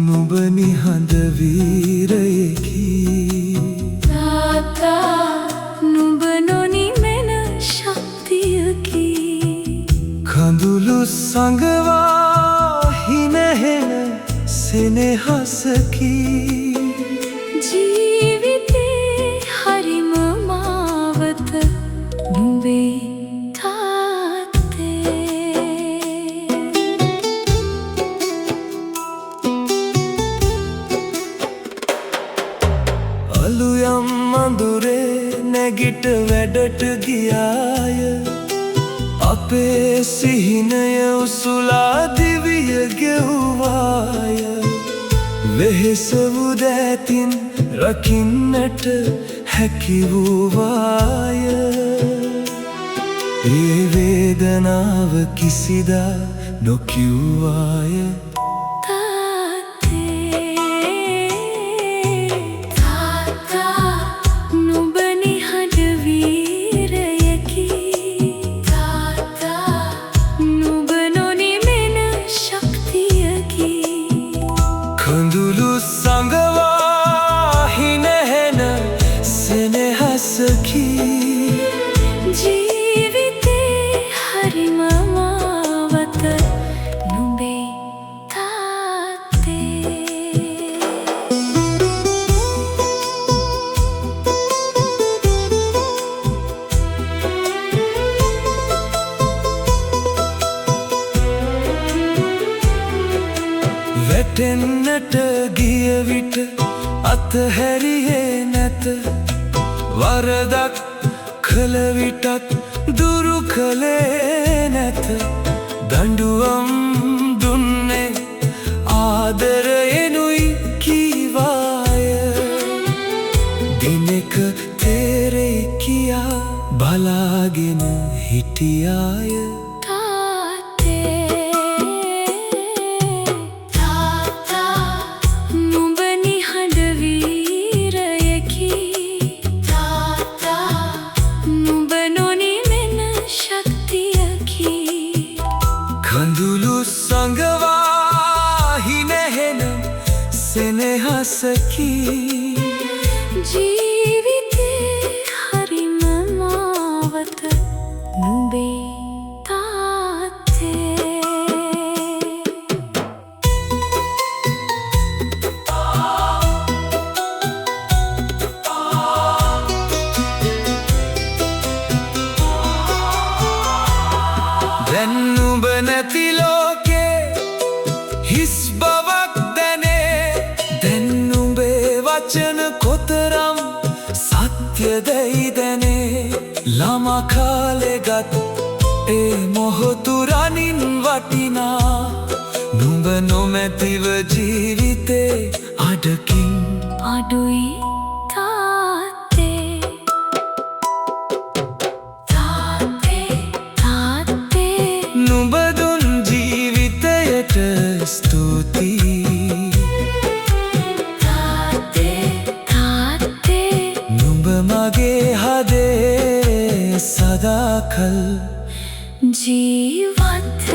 නුඹ නිහඬ වීරයෙකි තාත්තා නුඹ නොනිමෙන ශක්තියකි කඳුළු සඟවා හිනහෙන සෙනෙහසකි ජීවිතේ හරිම මාවත නුඹේ අලුයම් අඳුරේ නැගිට වැඩට ගියාය අපේ සිහිනය උසුලා දිවිය ගෙව්වාය වෙහෙස වූ දෑතින් රකින්නට හැකි වූවාය ඒ වේදනාව කිසිදා නොකිව්වාය කඳුළු සඟවා හිනහෙන සෙනෙහසකි ජීවිතේ හරිම මාවත නුඹේ තාත්තේ වැටෙන්නට ගිය විට අතහැරියේ නැත වරදක් කළ විටත් දුරු කළේ නැත දඬුවම් දුන්නේ ආදරයෙනුයි කීවාය දිනක තේරෙයි කියා බලාගෙන හිටියාය කඳුළු සඟවා හිනහෙන සෙනෙහසකි ජීවිතේ හරිම මාවත නුඹේ තාත්තේ දැන් නුඹ නැති ලෝකේ හිස් බවක් දැනේ දැන් නුඹේ වචන කොතරම් සත්‍යදැයි දැනේ ළමා කාලේ ගත් ඒ මොහොතු රනින් වටිනා නුඹ නොමැතිව ජීවිතේ අඩකින් අඩුයි නුඹ දුන් ජීවිතයට ස්තුතියි නුඹ මගේ හදේ සදාකල් ජීවත්